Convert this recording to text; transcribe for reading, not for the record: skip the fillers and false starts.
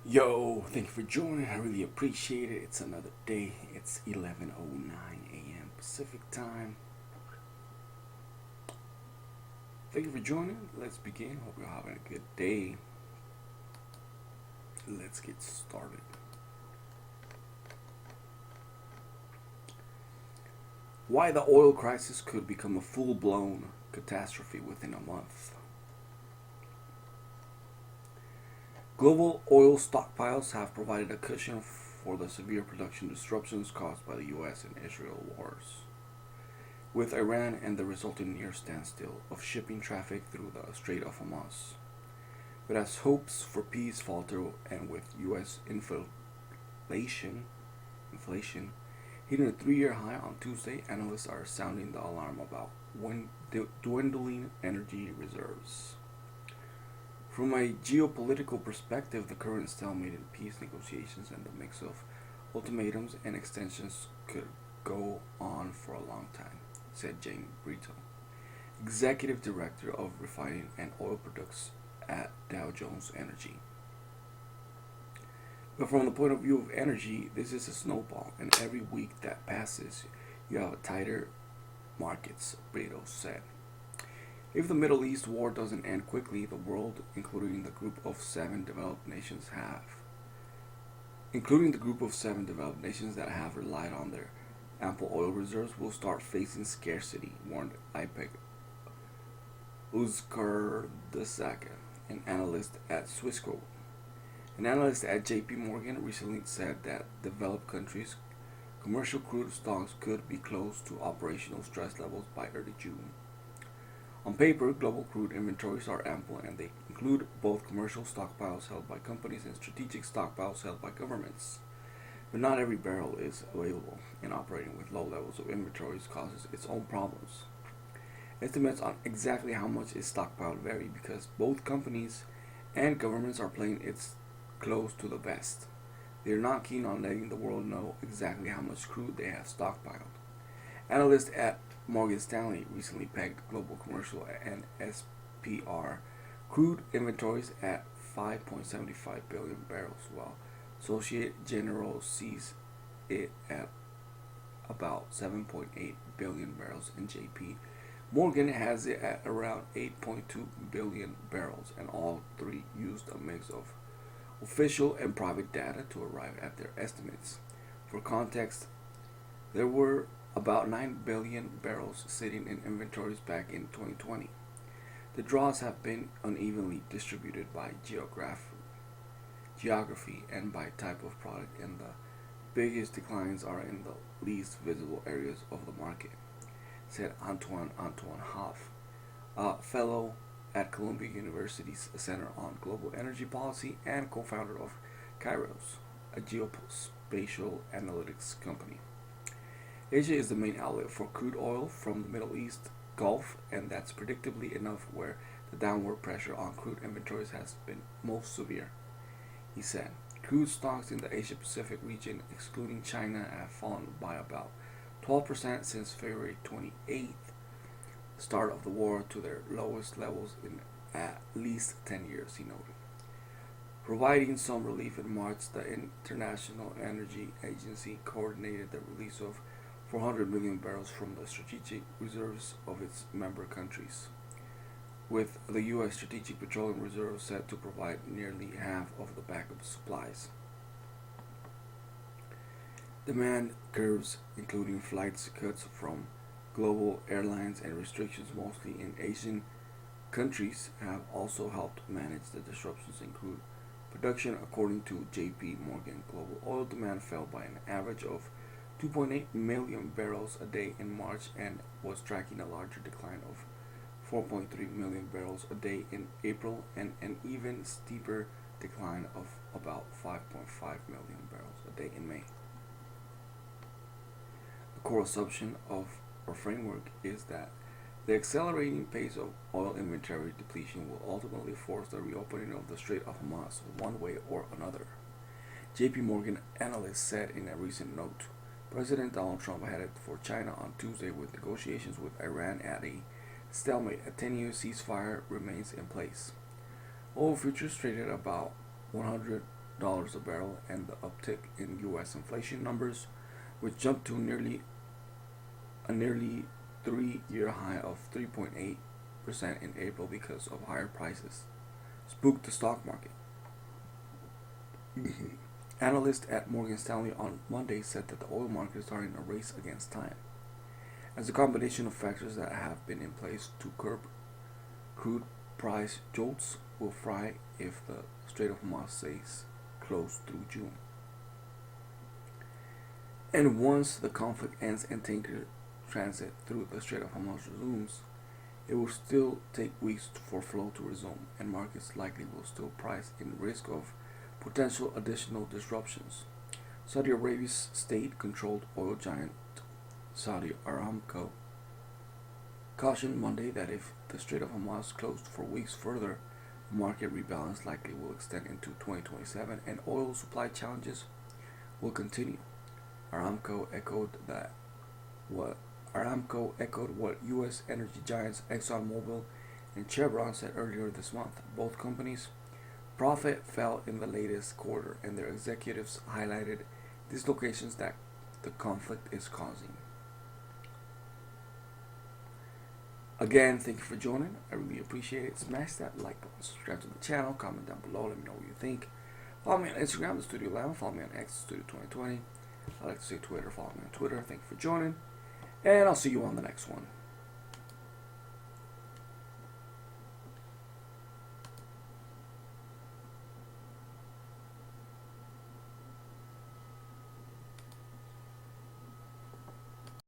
Yo, thank you for joining. I really appreciate it. It's another day. It's 11:09 a.m. Pacific time. Thank you for joining. Let's begin. Hope you're having a good day. Let's get started. Why the oil crisis could become a full-blown catastrophe within a month. Global oil stockpiles have provided a cushion for the severe production disruptions caused by the US and Israel wars, with Iran and the resulting near standstill of shipping traffic through the Strait of Hormuz. But as hopes for peace falter and with US inflation hitting a 3-year high on Tuesday, analysts are sounding the alarm about dwindling energy reserves. From a geopolitical perspective, the current stalemate in peace negotiations and the mix of ultimatums and extensions could go on for a long time, said Jane Brito, executive director of refining and oil products at Dow Jones Energy. But from the point of view of energy, this is a snowball, and every week that passes, you have tighter markets, Brito said. If the Middle East war doesn't end quickly, the world, including the group of seven developed nations that have relied on their ample oil reserves, will start facing scarcity, warned IPEC Uzkardasaka, an analyst at Swissquote. An analyst at JP Morgan recently said that developed countries' commercial crude stocks could be close to operational stress levels by early June. On paper, global crude inventories are ample and they include both commercial stockpiles held by companies and strategic stockpiles held by governments. But not every barrel is available, and operating with low levels of inventories causes its own problems. Estimates on exactly how much is stockpiled vary because both companies and governments are playing it close to the vest. They are not keen on letting the world know exactly how much crude they have stockpiled. Analysts at Morgan Stanley recently pegged global commercial and SPR crude inventories at 5.75 billion barrels, while Societe Generale sees it at about 7.8 billion barrels, and JP Morgan has it at around 8.2 billion barrels, and all three used a mix of official and private data to arrive at their estimates. For context, there were about 9 billion barrels sitting in inventories back in 2020. The draws have been unevenly distributed by geography and by type of product, and the biggest declines are in the least visible areas of the market, said Antoine Hoff, a fellow at Columbia University's Center on Global Energy Policy and co-founder of Kairos, a geospatial analytics company. Asia is the main outlet for crude oil from the Middle East Gulf, and that's predictably enough where the downward pressure on crude inventories has been most severe, he said. Crude stocks in the Asia Pacific region, excluding China, have fallen by about 12% since February 28th, the start of the war, to their lowest levels in at least 10 years, he noted. Providing some relief in March, the International Energy Agency coordinated the release of 400 million barrels from the strategic reserves of its member countries, with the U.S. Strategic Petroleum Reserve set to provide nearly half of the backup supplies. Demand curves, including flights cuts from global airlines and restrictions mostly in Asian countries, have also helped manage the disruptions in crude production. According to JP Morgan, global oil demand fell by an average of 2.8 million barrels a day in March and was tracking a larger decline of 4.3 million barrels a day in April and an even steeper decline of about 5.5 million barrels a day in May. A core assumption of our framework is that the accelerating pace of oil inventory depletion will ultimately force the reopening of the Strait of Hormuz one way or another, JP Morgan analysts said in a recent note. President Donald Trump headed for China on Tuesday with negotiations with Iran at a stalemate. A 10-year ceasefire remains in place. Oil futures traded about $100 a barrel, and the uptick in U.S. inflation numbers, which jumped to nearly 3-year high of 3.8% in April because of higher prices, spooked the stock market. Analysts at Morgan Stanley on Monday said that the oil markets are in a race against time, as a combination of factors that have been in place to curb crude price jolts will fry if the Strait of Hormuz stays closed through June. And once the conflict ends and tanker transit through the Strait of Hormuz resumes, it will still take weeks for flow to resume, and markets likely will still price in risk of potential additional disruptions. Saudi Arabia's state-controlled oil giant Saudi Aramco cautioned Monday that if the Strait of Hormuz closed for weeks further, the market rebalance likely will extend into 2027 and oil supply challenges will continue. Aramco echoed what U.S. energy giants ExxonMobil and Chevron said earlier this month. Both companies' profit fell in the latest quarter, and their executives highlighted dislocations that the conflict is causing. Again, thank you for joining. I really appreciate it. Smash that like button, subscribe to the channel, comment down below, let me know what you think. Follow me on Instagram, the Studio 11. Follow me on X, Studio 2020. I like to say Twitter. Follow me on Twitter. Thank you for joining, and I'll see you on the next one.